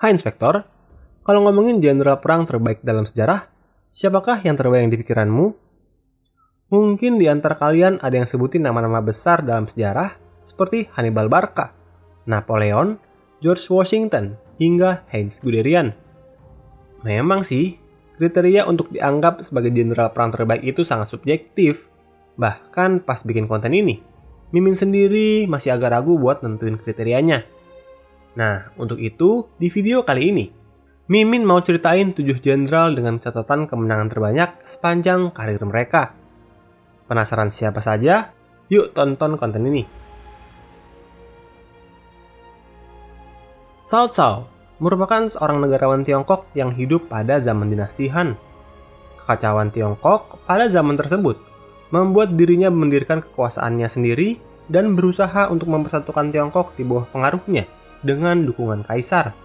Hai Inspektor, kalau ngomongin jenderal perang terbaik dalam sejarah, siapakah yang terbayang di pikiranmu? Mungkin di antara kalian ada yang sebutin nama-nama besar dalam sejarah seperti Hannibal Barca, Napoleon, George Washington, hingga Heinz Guderian. Memang sih, kriteria untuk dianggap sebagai jenderal perang terbaik itu sangat subjektif. Bahkan pas bikin konten ini, Mimin sendiri masih agak ragu buat nentuin kriterianya. Nah, untuk itu, di video kali ini, Mimin mau ceritain 7 jenderal dengan catatan kemenangan terbanyak sepanjang karir mereka. Penasaran siapa saja? Yuk tonton konten ini. Cao Cao merupakan seorang negarawan Tiongkok yang hidup pada zaman dinasti Han. Kekacauan Tiongkok pada zaman tersebut membuat dirinya mendirikan kekuasaannya sendiri dan berusaha untuk mempersatukan Tiongkok di bawah pengaruhnya dengan dukungan kaisar.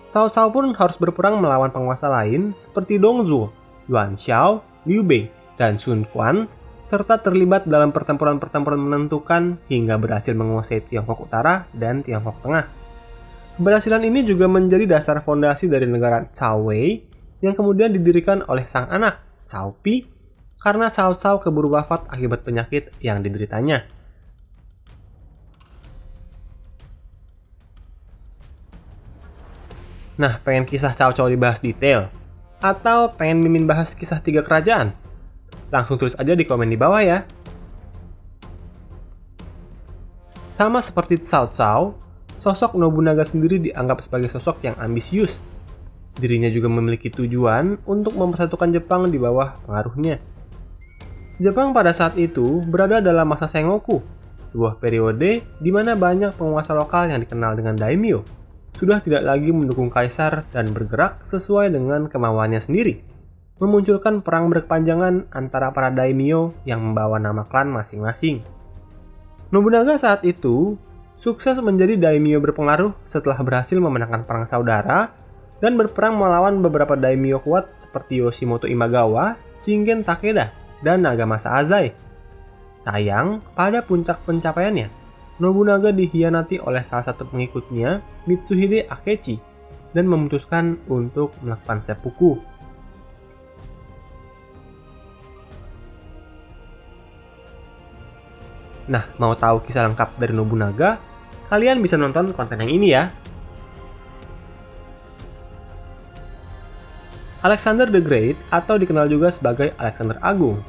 Cao Cao pun harus berperang melawan penguasa lain seperti Dongzhuo, Yuan Shao, Liu Bei, dan Sun Quan, serta terlibat dalam pertempuran-pertempuran menentukan hingga berhasil menguasai Tiongkok Utara dan Tiongkok Tengah. Keberhasilan ini juga menjadi dasar fondasi dari negara Cao Wei yang kemudian didirikan oleh sang anak, Cao Pi, karena Cao Cao keburu wafat akibat penyakit yang dideritanya. Nah, pengen kisah Cao Cao dibahas detail? Atau pengen Mimin bahas kisah 3 kerajaan? Langsung tulis aja di komen di bawah ya. Sama seperti Cao Cao, sosok Nobunaga sendiri dianggap sebagai sosok yang ambisius. Dirinya juga memiliki tujuan untuk mempersatukan Jepang di bawah pengaruhnya. Jepang pada saat itu berada dalam masa Sengoku, sebuah periode di mana banyak penguasa lokal yang dikenal dengan daimyo sudah tidak lagi mendukung kaisar dan bergerak sesuai dengan kemauannya sendiri, memunculkan perang berkepanjangan antara para daimyo yang membawa nama klan masing-masing. Nobunaga saat itu sukses menjadi daimyo berpengaruh setelah berhasil memenangkan perang saudara dan berperang melawan beberapa daimyo kuat seperti Yoshimoto Imagawa, Shingen Takeda, dan Nagamasa Azai. Sayang, pada puncak pencapaiannya, Nobunaga dikhianati oleh salah satu pengikutnya, Mitsuhide Akechi, dan memutuskan untuk melakukan seppuku. Nah, mau tahu kisah lengkap dari Nobunaga? Kalian bisa nonton konten yang ini ya. Alexander the Great, atau dikenal juga sebagai Alexander Agung,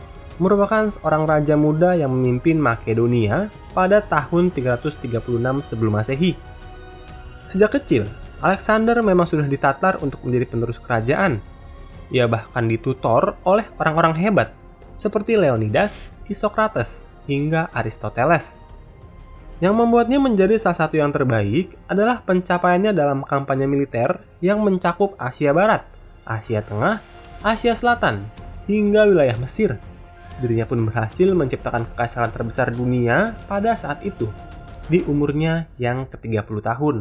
merupakan seorang raja muda yang memimpin Makedonia pada tahun 336 sebelum Masehi. Sejak kecil, Alexander memang sudah ditatar untuk menjadi penerus kerajaan. Ia bahkan ditutor oleh orang-orang hebat seperti Leonidas, Isocrates, hingga Aristoteles. Yang membuatnya menjadi salah satu yang terbaik adalah pencapaiannya dalam kampanye militer yang mencakup Asia Barat, Asia Tengah, Asia Selatan, hingga wilayah Mesir. Dirinya pun berhasil menciptakan kekaisaran terbesar dunia pada saat itu, di umurnya yang ke-30 tahun.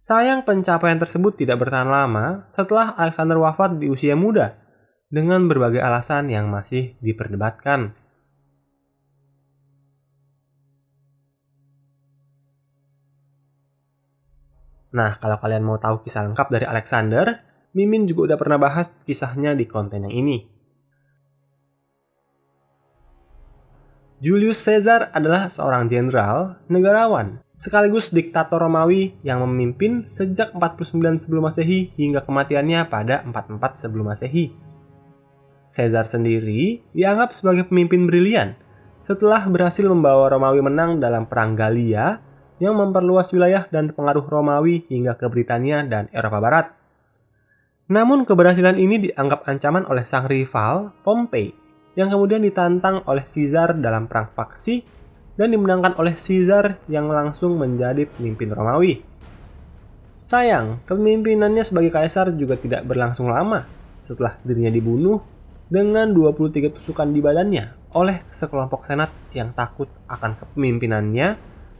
Sayang pencapaian tersebut tidak bertahan lama setelah Alexander wafat di usia muda, dengan berbagai alasan yang masih diperdebatkan. Nah, kalau kalian mau tahu kisah lengkap dari Alexander, Mimin juga udah pernah bahas kisahnya di konten yang ini. Julius Caesar adalah seorang jenderal, negarawan, sekaligus diktator Romawi yang memimpin sejak 49 sebelum Masehi hingga kematiannya pada 44 sebelum Masehi. Caesar sendiri dianggap sebagai pemimpin brilian setelah berhasil membawa Romawi menang dalam Perang Gallia yang memperluas wilayah dan pengaruh Romawi hingga ke Britania dan Eropa Barat. Namun keberhasilan ini dianggap ancaman oleh sang rival, Pompei, yang kemudian ditantang oleh Caesar dalam perang faksi dan dimenangkan oleh Caesar yang langsung menjadi pemimpin Romawi. Sayang, kepemimpinannya sebagai kaisar juga tidak berlangsung lama setelah dirinya dibunuh dengan 23 tusukan di badannya oleh sekelompok senat yang takut akan kepemimpinannya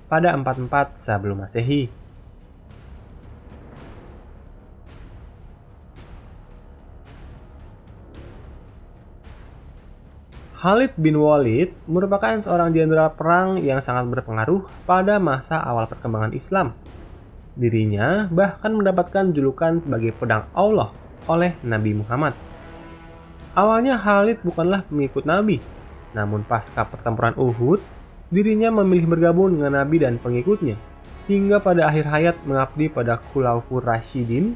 pada 44 sebelum Masehi. Khalid bin Walid merupakan seorang jenderal perang yang sangat berpengaruh pada masa awal perkembangan Islam. Dirinya bahkan mendapatkan julukan sebagai pedang Allah oleh Nabi Muhammad. Awalnya Khalid bukanlah pengikut Nabi, namun pasca pertempuran Uhud, dirinya memilih bergabung dengan Nabi dan pengikutnya, hingga pada akhir hayat mengabdi pada Khulafaur Rasyidin,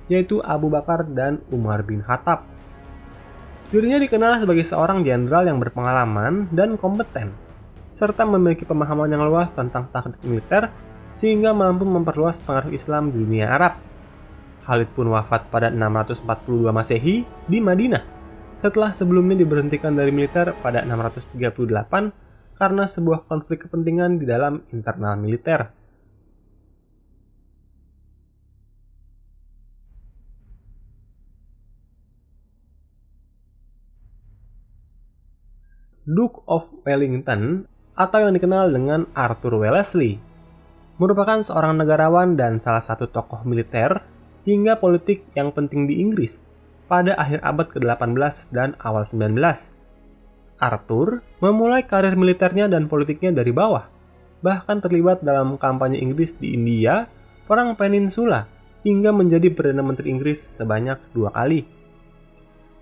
yaitu Abu Bakar dan Umar bin Khattab. Dirinya dikenal sebagai seorang jenderal yang berpengalaman dan kompeten, serta memiliki pemahaman yang luas tentang taktik militer sehingga mampu memperluas pengaruh Islam di dunia Arab. Khalid pun wafat pada 642 Masehi di Madinah, setelah sebelumnya diberhentikan dari militer pada 638 karena sebuah konflik kepentingan di dalam internal militer. Duke of Wellington atau yang dikenal dengan Arthur Wellesley merupakan seorang negarawan dan salah satu tokoh militer hingga politik yang penting di Inggris pada akhir abad ke-18 dan awal 19. Arthur memulai karir militernya dan politiknya dari bawah, bahkan terlibat dalam kampanye Inggris di India, Perang Peninsula, hingga menjadi Perdana Menteri Inggris sebanyak 2 kali.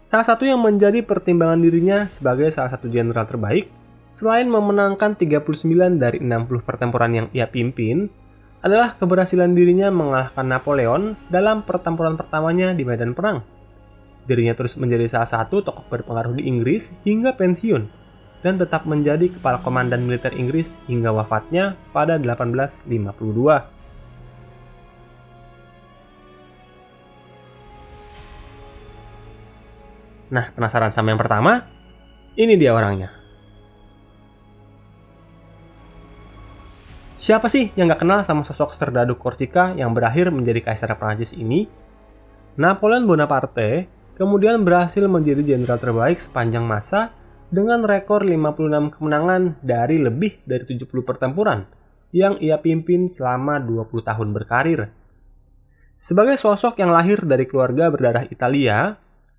Salah satu yang menjadi pertimbangan dirinya sebagai salah satu jenderal terbaik, selain memenangkan 39 dari 60 pertempuran yang ia pimpin, adalah keberhasilan dirinya mengalahkan Napoleon dalam pertempuran pertamanya di medan perang. Dirinya terus menjadi salah satu tokoh berpengaruh di Inggris hingga pensiun, dan tetap menjadi kepala komandan militer Inggris hingga wafatnya pada 1852. Nah, penasaran sama yang pertama? Ini dia orangnya. Siapa sih yang gak kenal sama sosok serdadu Korsika yang berakhir menjadi kaisar Prancis ini? Napoleon Bonaparte kemudian berhasil menjadi jenderal terbaik sepanjang masa dengan rekor 56 kemenangan dari lebih dari 70 pertempuran yang ia pimpin selama 20 tahun berkarir. Sebagai sosok yang lahir dari keluarga berdarah Italia,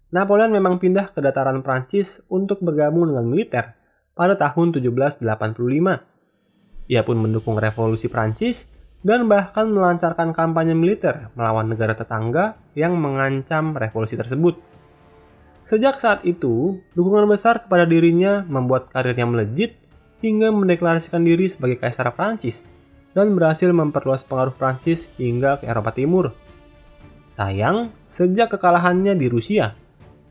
Napoleon memang pindah ke dataran Prancis untuk bergabung dengan militer pada tahun 1785. Ia pun mendukung revolusi Prancis dan bahkan melancarkan kampanye militer melawan negara tetangga yang mengancam revolusi tersebut. Sejak saat itu, dukungan besar kepada dirinya membuat karirnya melejit hingga mendeklarasikan diri sebagai Kaisar Prancis dan berhasil memperluas pengaruh Prancis hingga ke Eropa Timur. Sayang, sejak kekalahannya di Rusia,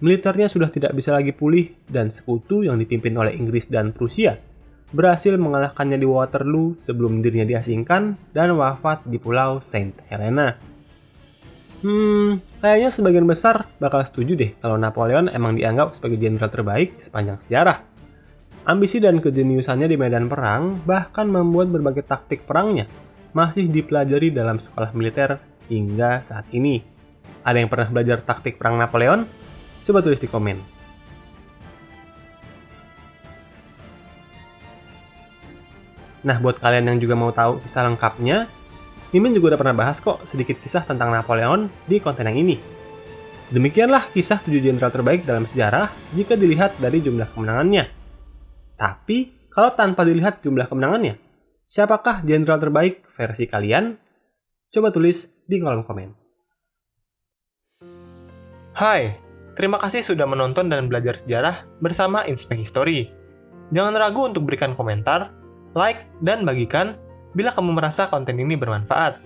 militernya sudah tidak bisa lagi pulih dan sekutu yang dipimpin oleh Inggris dan Prusia berhasil mengalahkannya di Waterloo sebelum dirinya diasingkan dan wafat di Pulau Saint Helena. Kayaknya sebagian besar bakal setuju deh kalau Napoleon emang dianggap sebagai jenderal terbaik sepanjang sejarah. Ambisi dan kejeniusannya di medan perang bahkan membuat berbagai taktik perangnya masih dipelajari dalam sekolah militer hingga saat ini. Ada yang pernah belajar taktik perang Napoleon? Coba tulis di komen. Nah, buat kalian yang juga mau tahu kisah lengkapnya, Mimin juga udah pernah bahas kok sedikit kisah tentang Napoleon di konten yang ini. Demikianlah kisah 7 jenderal terbaik dalam sejarah jika dilihat dari jumlah kemenangannya. Tapi, kalau tanpa dilihat jumlah kemenangannya, siapakah jenderal terbaik versi kalian? Coba tulis di kolom komen. Hai, terima kasih sudah menonton dan belajar sejarah bersama Inspek History. Jangan ragu untuk berikan komentar, like, dan bagikan bila kamu merasa konten ini bermanfaat.